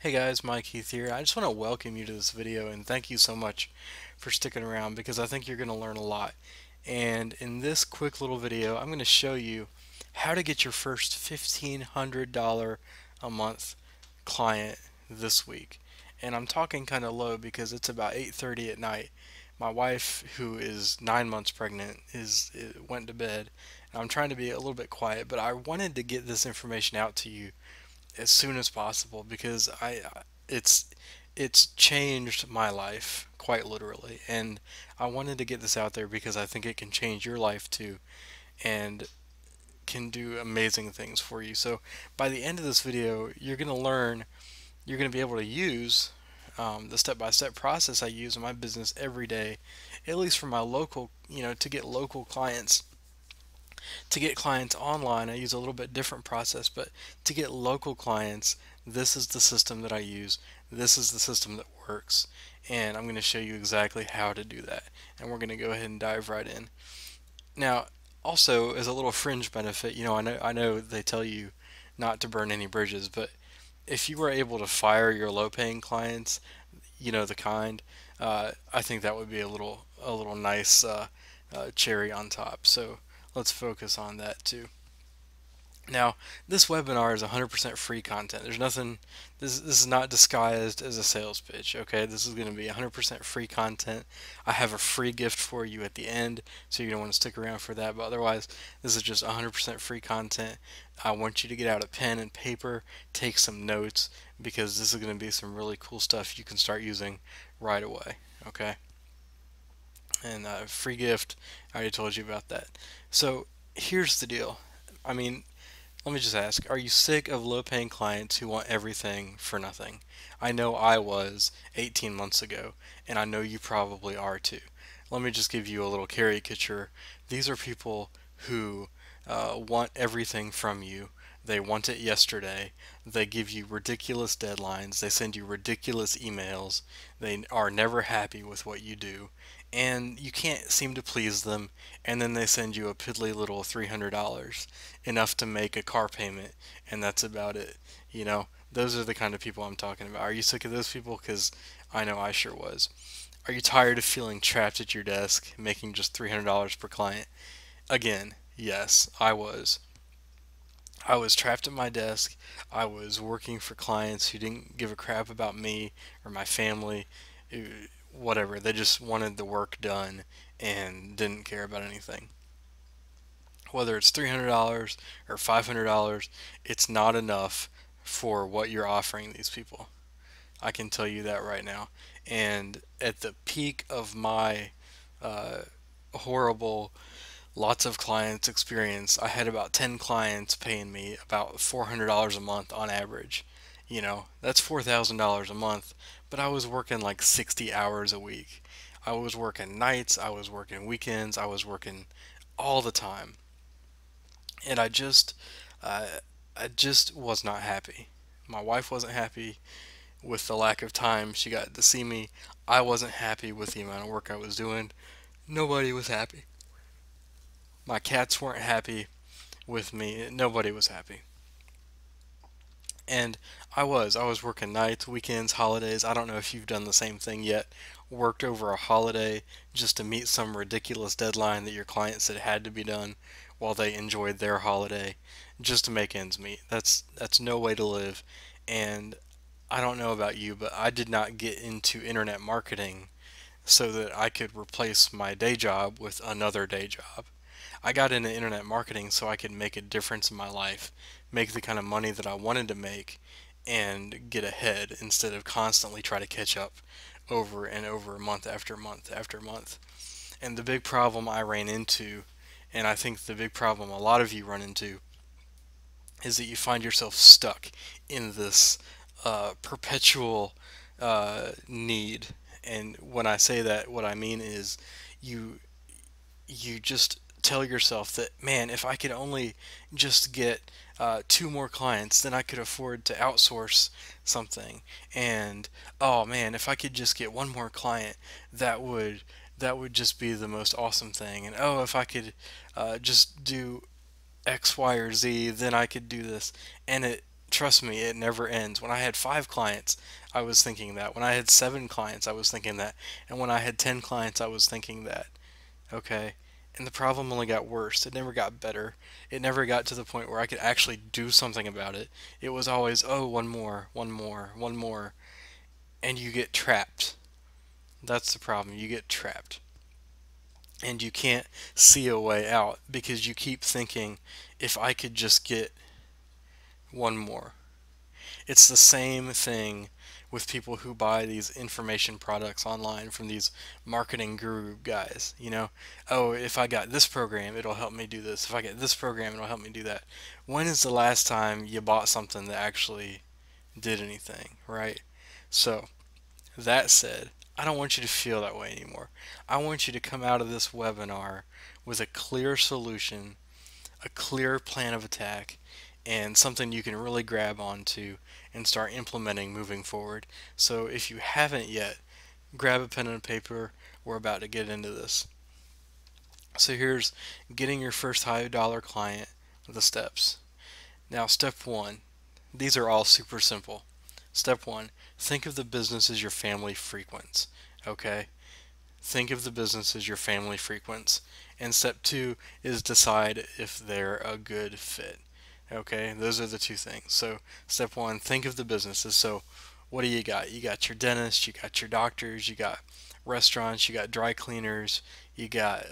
Hey guys, Mike Heath here. I just want to welcome you to this video and thank you so much for sticking around because I think you're going to learn a lot. And in this quick little video, I'm going to show you how to get your first $1,500 a month client this week. And I'm talking kind of low because it's about 8:30 at night. My wife, who is 9 months pregnant, went to bed. I'm trying to be a little bit quiet, but I wanted to get this information out to you as soon as possible because it's it's changed my life quite literally, and I wanted to get this out there because I think it can change your life too and can do amazing things for you. So by the end of this video, you're going to be able to use the step-by-step process I use in my business every day, at least for my local, to get local clients. To get clients online, I use a little bit different process, but to get local clients, this is the system that I use. This is the system that works, and I'm going to show you exactly how to do that. And we're going to go ahead and dive right in. Now, also as a little fringe benefit, I know they tell you not to burn any bridges, but if you were able to fire your low-paying clients, the kind, I think that would be a little nice cherry on top. So let's focus on that too. Now, this webinar is 100% free content. There's nothing, this is not disguised as a sales pitch, okay? This is going to be 100% free content. I have a free gift for you at the end, so you're going to want to stick around for that, but otherwise, this is just 100% free content. I want you to get out a pen and paper, take some notes, because this is going to be some really cool stuff you can start using right away, okay? And free gift, I already told you about that. So, here's the deal. I mean, let me just ask, are you sick of low-paying clients who want everything for nothing? I know I was 18 months ago, and I know you probably are too. Let me just give you a little caricature. These are people who want everything from you. They want it yesterday. They give you ridiculous deadlines. They send you ridiculous emails. They are never happy with what you do. And you can't seem to please them. And then they send you a piddly little $300, enough to make a car payment. And that's about it. Those are the kind of people I'm talking about. Are you sick of those people? Because I know I sure was. Are you tired of feeling trapped at your desk, making just $300 per client? Again, yes, I was. I was trapped at my desk. I was working for clients who didn't give a crap about me or my family, whatever. They just wanted the work done and didn't care about anything. Whether it's $300 or $500, it's not enough for what you're offering these people. I can tell you that right now. And at the peak of my uh, horrible lots of clients experience, I had about 10 clients paying me about $400 a month on average. That's $4,000 a month, but I was working like 60 hours a week. I was working nights, I was working weekends, I was working all the time. And uh, I just was not happy. My wife wasn't happy with the lack of time she got to see me. I wasn't happy with the amount of work I was doing. Nobody was happy. My cats weren't happy with me. Nobody was happy. And I was working nights, weekends, holidays. I don't know if you've done the same thing yet. Worked over a holiday just to meet some ridiculous deadline that your client said had to be done while they enjoyed their holiday just to make ends meet. That's no way to live. And I don't know about you, but I did not get into internet marketing so that I could replace my day job with another day job. I got into internet marketing so I could make a difference in my life, make the kind of money that I wanted to make, and get ahead instead of constantly try to catch up over and over, month after month after month. And the big problem I ran into, and I think the big problem a lot of you run into, is that you find yourself stuck in this perpetual need. And when I say that, what I mean is you you just tell yourself that, man, if I could only just get two more clients, then I could afford to outsource something. And oh man, if I could just get one more client, that would just be the most awesome thing. And oh, if I could just do X, Y, or Z, then I could do this. And Trust me, it never ends. When I had 5 clients, I was thinking that. When I had 7 clients, I was thinking that. And when I had 10 clients, I was thinking that. Okay? And the problem only got worse. It never got better. It never got to the point where I could actually do something about it. It was always, oh, one more, one more, one more. And you get trapped. That's the problem. You get trapped. And you can't see a way out because you keep thinking, if I could just get one more. It's the same thing with people who buy these information products online from these marketing guru guys. Oh, if I got this program, it'll help me do this. If I get this program, it'll help me do that. When is the last time you bought something that actually did anything, right? So, that said, I don't want you to feel that way anymore. I want you to come out of this webinar with a clear solution, a clear plan of attack, and something you can really grab onto and start implementing moving forward. So if you haven't yet, grab a pen and paper. We're about to get into this. So here's getting your first high dollar client, the steps. Now, step one, these are all super simple. Step one, think of the business as your family frequents. Okay? Think of the business as your family frequents. And step two is decide if they're a good fit. Okay, those are the two things. So step one, think of the businesses. So what do you got? You got your dentist, you got your doctors, you got restaurants, you got dry cleaners, you got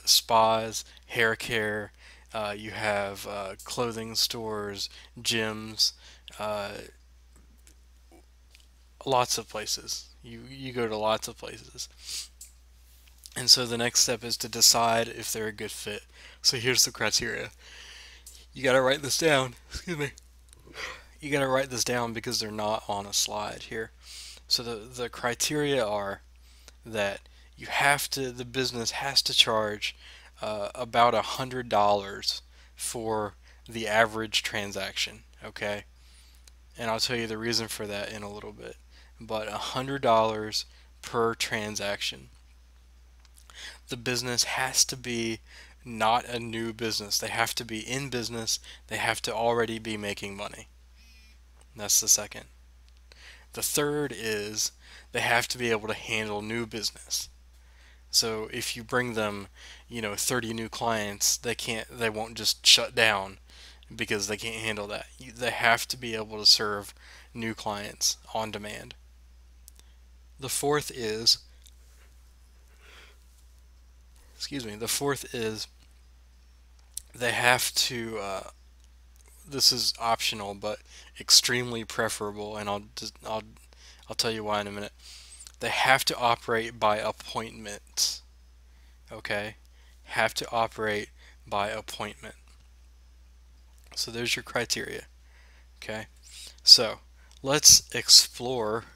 spas, hair care, you have clothing stores, gyms, uh, lots of places. You go to lots of places. And so the next step is to decide if they're a good fit. So here's the criteria. You got to write this down. Excuse me. You got to write this down because they're not on a slide here. So the criteria are that the business has to charge about $100 for the average transaction. Okay, and I'll tell you the reason for that in a little bit. But $100 per transaction. The business has to be not a new business. They have to be in business. They have to already be making money. That's the second. The third is they have to be able to handle new business. So if you bring them, 30 new clients, they won't just shut down because they can't handle that. They have to be able to serve new clients on demand. The fourth is, the fourth is they have to, this is optional but extremely preferable, and I'll tell you why in a minute. They have to operate by appointment. Okay? Have to operate by appointment. So there's your criteria. Okay? So let's explore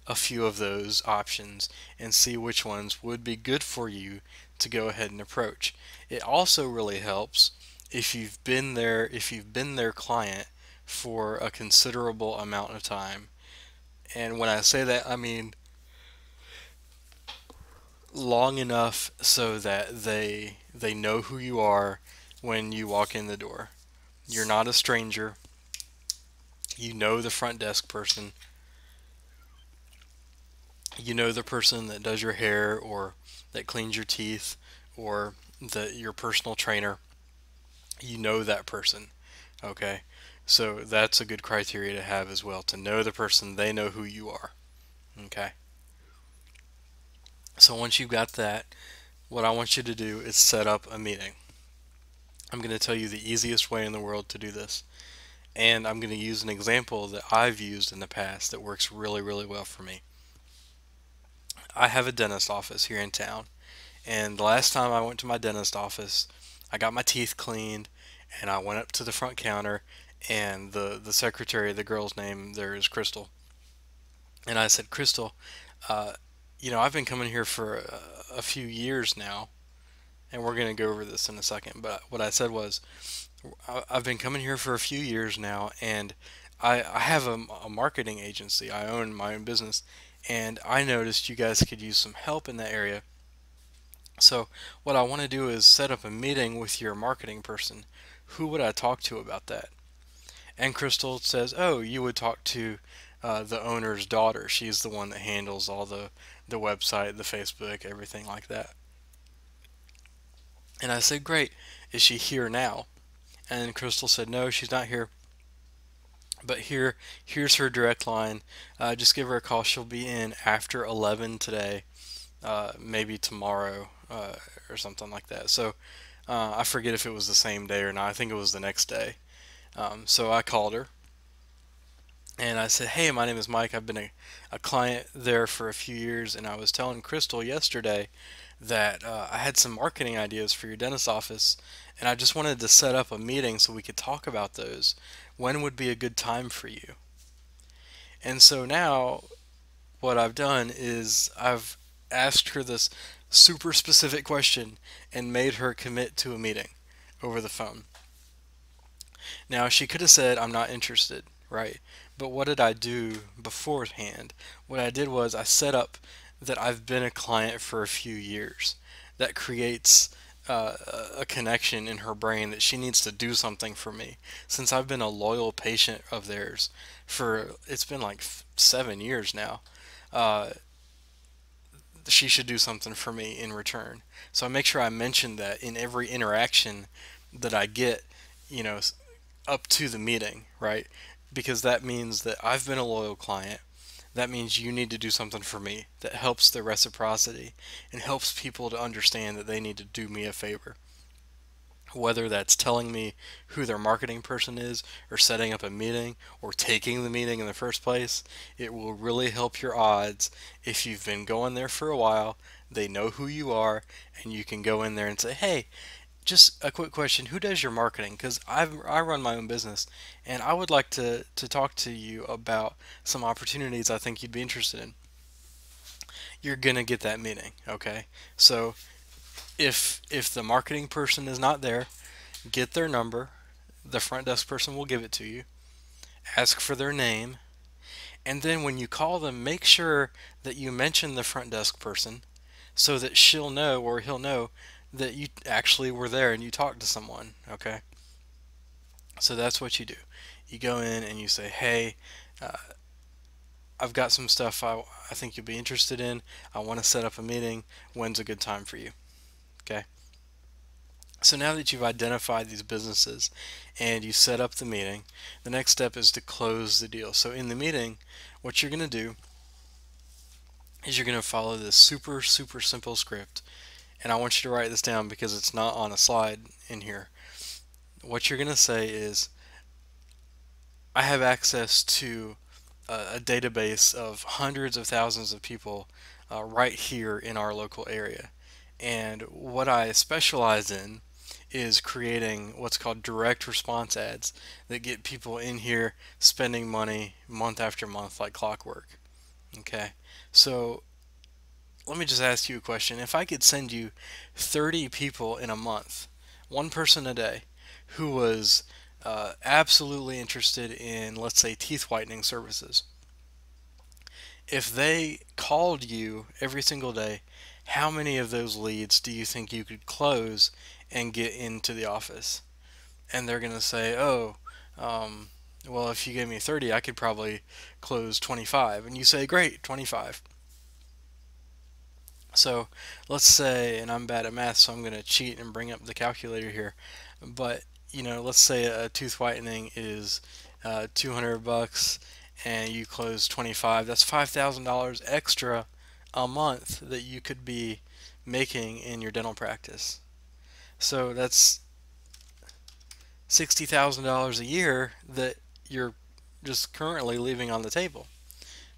a few of those options and see which ones would be good for you to go ahead and approach. It also really helps if you've been their client for a considerable amount of time. And when I say that, I mean long enough so that they know who you are when you walk in the door. You're not a stranger. You know the front desk person. You know the person that does your hair or that cleans your teeth or your personal trainer. You know that person. Okay? So that's a good criteria to have as well, to know the person, they know who you are. Okay? So once you've got that, what I want you to do is set up a meeting. I'm going to tell you the easiest way in the world to do this. And I'm going to use an example that I've used in the past that works really, really well for me. I have a dentist office here in town. And the last time I went to my dentist office, I got my teeth cleaned and I went up to the front counter, and the secretary, the girl's name there is Crystal. And I said, Crystal, I've been coming here for a few years now, and we're going to go over this in a second. But what I said was, I've been coming here for a few years now, and I have a marketing agency. I own my own business, and I noticed you guys could use some help in that area. So what I want to do is set up a meeting with your marketing person. Who would I talk to about that? And Crystal says, "Oh, you would talk to the owner's daughter. She's the one that handles all the website, the Facebook, everything like that." And I said, "Great. Is she here now?" And Crystal said, "No, she's not here. But here's her direct line. Just give her a call. She'll be in after 11 today, maybe tomorrow, or something like that." So I forget if it was the same day or not. I think it was the next day. So I called her and I said, "Hey, my name is Mike. I've been a client there for a few years, and I was telling Crystal yesterday that I had some marketing ideas for your dentist office, and I just wanted to set up a meeting so we could talk about those. When would be a good time for you?" And so now what I've done is I've asked her this super specific question and made her commit to a meeting over the phone. Now, she could have said, "I'm not interested," right? But what did I do beforehand? What I did was I set up that I've been a client for a few years. That creates a connection in her brain that she needs to do something for me. Since I've been a loyal patient of theirs for, it's been like 7 years now, uh, she should do something for me in return. So I make sure I mention that in every interaction that I get, you know, up to the meeting, right? Because that means that I've been a loyal client. That means you need to do something for me. That helps the reciprocity and helps people to understand that they need to do me a favor. Whether that's telling me who their marketing person is, or setting up a meeting, or taking the meeting in the first place, it will really help your odds if you've been going there for a while, they know who you are, and you can go in there and say, "Hey, just a quick question. Who does your marketing? Because I run my own business, and I would like to talk to you about some opportunities I think you'd be interested in." You're going to get that meeting, okay? So if the marketing person is not there, get their number. The front desk person will give it to you. Ask for their name. And then when you call them, make sure that you mention the front desk person so that she'll know or he'll know that you actually were there and you talked to someone, okay? So that's what you do. You go in and you say, "Hey, uh, I've got some stuff I think you'll be interested in. I want to set up a meeting. When's a good time for you?" Okay? So now that you've identified these businesses and you set up the meeting, the next step is to close the deal. So in the meeting, what you're going to do is you're going to follow this super, super simple script. And I want you to write this down because it's not on a slide in here. What you're going to say is, "I have access to a database of hundreds of thousands of people right here in our local area. And what I specialize in is creating what's called direct response ads that get people in here spending money month after month like clockwork." Okay, so let me just ask you a question. If I could send you 30 people in a month, one person a day, who was absolutely interested in, let's say, teeth whitening services, if they called you every single day, how many of those leads do you think you could close and get into the office? And they're going to say, "Oh, well, if you gave me 30, I could probably close 25." And you say, "Great, 25." So let's say, and I'm bad at math, so I'm going to cheat and bring up the calculator here. But let's say a tooth whitening is 200 bucks, and you close 25. That's $5,000 extra a month that you could be making in your dental practice. So that's $60,000 a year that you're just currently leaving on the table.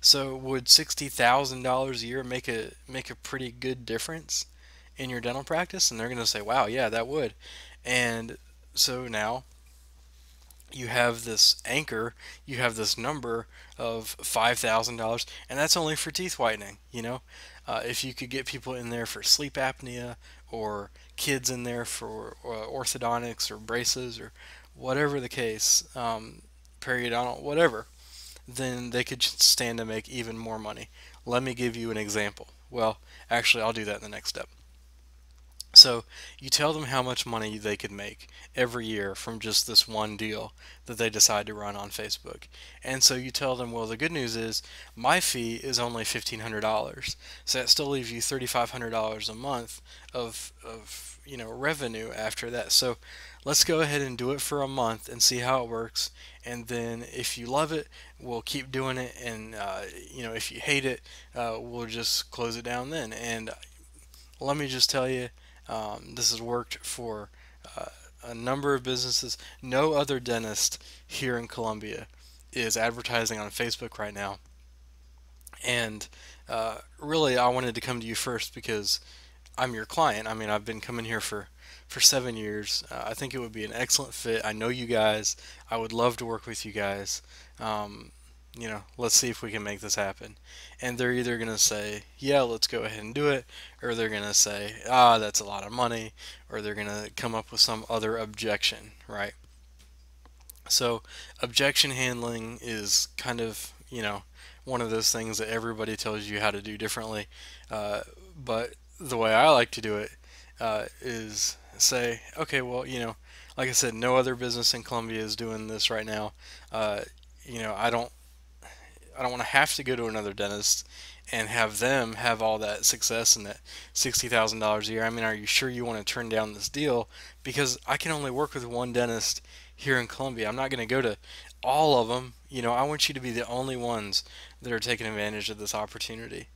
So would $60,000 a year make a pretty good difference in your dental practice? And they're going to say, "Wow, yeah, that would." And so now you have this anchor, you have this number of $5,000, and that's only for teeth whitening. If you could get people in there for sleep apnea, or kids in there for orthodontics or braces or whatever the case, periodontal, whatever, then they could stand to make even more money. Let me give you an example. Well, actually, I'll do that in the next step. So you tell them how much money they could make every year from just this one deal that they decide to run on Facebook. And so you tell them, well, the good news is my fee is only $1,500. So that still leaves you $3,500 a month of revenue after that. So let's go ahead and do it for a month and see how it works. And then if you love it, we'll keep doing it. And if you hate it, we'll just close it down then. And let me just tell you, this has worked for uh, a number of businesses. No other dentist here in Columbia is advertising on Facebook right now. And really, I wanted to come to you first because I'm your client. I mean, I've been coming here for 7 years. I think it would be an excellent fit. I know you guys. I would love to work with you guys. Um, let's see if we can make this happen. And they're either going to say, yeah, let's go ahead and do it, or they're going to say, ah, that's a lot of money, or they're going to come up with some other objection, right? So, objection handling is kind of, one of those things that everybody tells you how to do differently. But the way I like to do it is say, okay, well, like I said, no other business in Columbia is doing this right now. Uh, I don't want to have to go to another dentist and have them have all that success and that $60,000 a year. I mean, are you sure you want to turn down this deal? Because I can only work with one dentist here in Columbia. I'm not going to go to all of them. I want you to be the only ones that are taking advantage of this opportunity.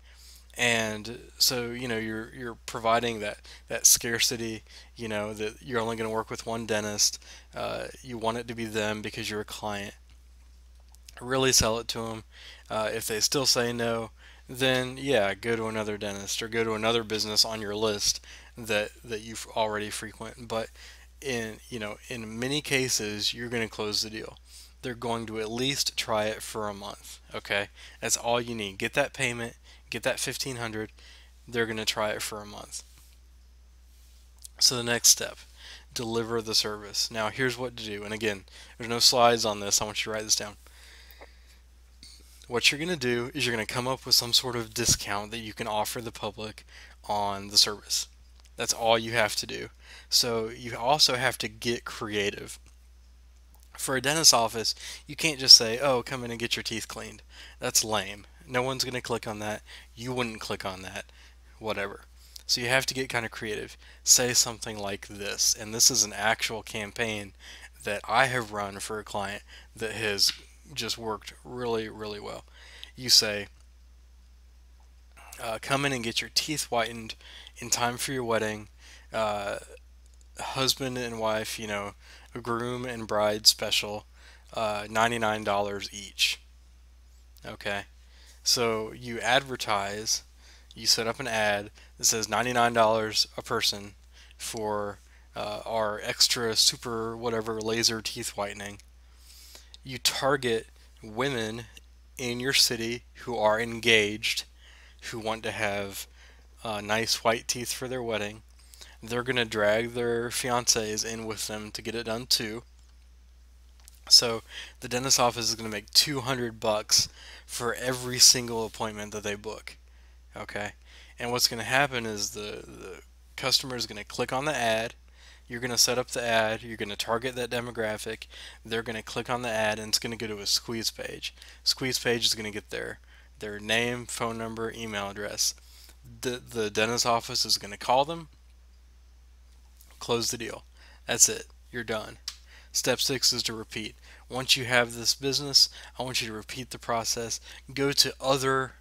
And so, you're providing that scarcity. That you're only going to work with one dentist. You want it to be them because you're a client. Really sell it to them. If they still say no, then yeah, go to another dentist or go to another business on your list that you already frequent. But in many cases, you're going to close the deal. They're going to at least try it for a month. Okay, that's all you need. Get that payment, get that 1,500. They're going to try it for a month. So the next step, deliver the service. Now here's what to do. And again, there's no slides on this. I want you to write this down. What you're going to do is you're going to come up with some sort of discount that you can offer the public on the service. That's all you have to do. So you also have to get creative. For a dentist's office, you can't just say, oh, come in and get your teeth cleaned. That's lame. No one's going to click on that. You wouldn't click on that. Whatever. So you have to get kind of creative. Say something like this. And this is an actual campaign that I have run for a client that has just worked really, really well. You say, come in and get your teeth whitened in time for your wedding. Husband and wife, a groom and bride special, $99 each. Okay. So you advertise, you set up an ad that says $99 a person for our extra super whatever laser teeth whitening. You target women in your city who are engaged, who want to have nice white teeth for their wedding. They're going to drag their fiancés in with them to get it done too. So the dentist office is going to make $200 for every single appointment that they book. Okay? And what's going to happen is the customer is going to click on the ad. You're going to set up the ad. You're going to target that demographic. They're going to click on the ad, and it's going to go to a squeeze page. Squeeze page is going to get their name, phone number, email address. The dentist office is going to call them, close the deal. That's it. You're done. Step 6 is to repeat. Once you have this business, I want you to repeat the process. Go to other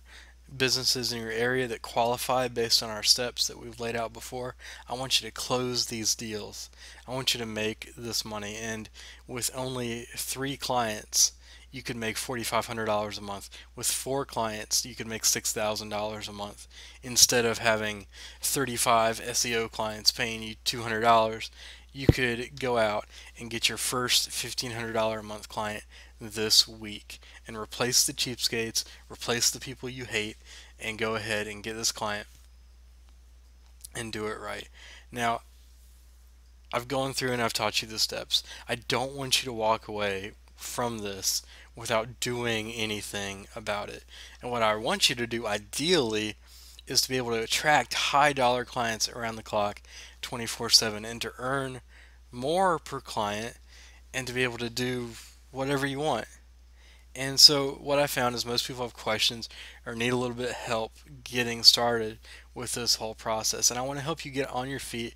businesses in your area that qualify based on our steps that we've laid out before. I want you to close these deals. I want you to make this money. And with only 3 clients, you could make $4,500 a month. With 4 clients, you could make $6,000 a month. Instead of having 35 SEO clients paying you $200, you could go out and get your first $1,500 a month client this week and replace the cheapskates, replace the people you hate, and go ahead and get this client and do it right. Now, I've gone through and I've taught you the steps. I don't want you to walk away from this without doing anything about it. And what I want you to do ideally is to be able to attract high dollar clients around the clock 24/7 and to earn more per client and to be able to do whatever you want. And so what I found is most people have questions or need a little bit of help getting started with this whole process. And I want to help you get on your feet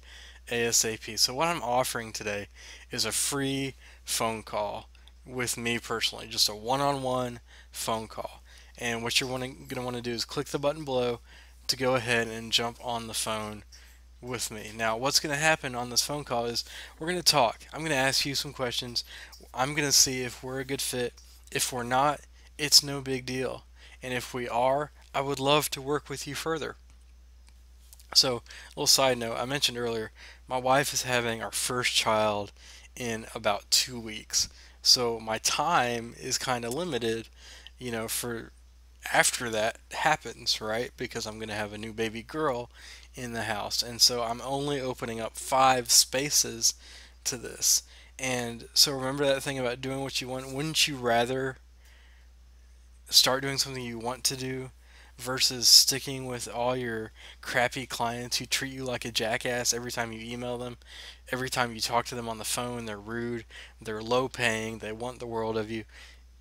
ASAP. So what I'm offering today is a free phone call with me personally, just a one-on-one phone call. And what you're going to want to do is click the button below to go ahead and jump on the phone with me. Now, what's going to happen on this phone call is we're going to talk. I'm going to ask you some questions. I'm going to see if we're a good fit. If we're not, it's no big deal. And if we are, I would love to work with you further. So, a little side note, I mentioned earlier, my wife is having our first child in about 2 weeks. So, my time is kind of limited, for after that happens, right? Because I'm going to have a new baby girl in the house. And so I'm only opening up 5 spaces to this. And so remember that thing about doing what you want. Wouldn't you rather start doing something you want to do versus sticking with all your crappy clients who treat you like a jackass every time you email them, every time you talk to them on the phone? They're rude, they're low paying, they want the world of you.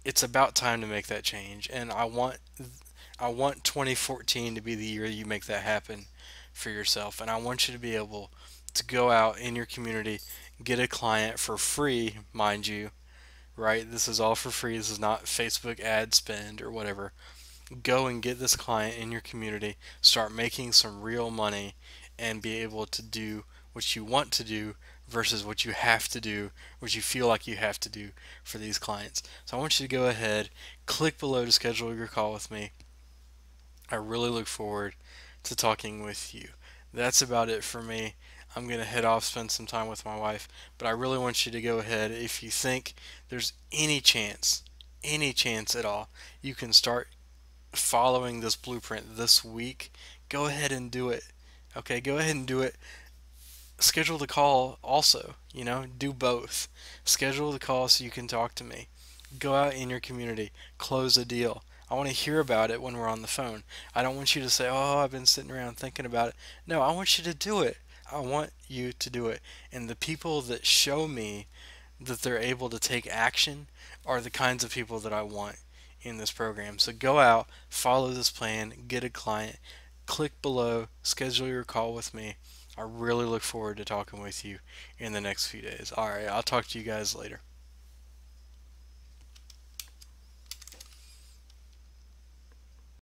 It's about time to make that change, and I want 2014 to be the year you make that happen for yourself. And I want you to be able to go out in your community, get a client for free, mind you, right? This is all for free. This is not Facebook ad spend or whatever. Go and get this client in your community, start making some real money, and be able to do what you want to do versus what you have to do, what you feel like you have to do for these clients. So I want you to go ahead, click below to schedule your call with me. I really look forward to talking with you. That's about it for me. I'm going to head off, spend some time with my wife, but I really want you to go ahead. If you think there's any chance at all, you can start following this blueprint this week. Go ahead and do it. Okay, go ahead and do it. Schedule the call also, do both. Schedule the call so you can talk to me. Go out in your community, close a deal. I want to hear about it when we're on the phone. I don't want you to say, "Oh, I've been sitting around thinking about it." No, I want you to do it. I want you to do it. And the people that show me that they're able to take action are the kinds of people that I want in this program. So go out, follow this plan, get a client, click below, schedule your call with me. I really look forward to talking with you in the next few days. All right, I'll talk to you guys later.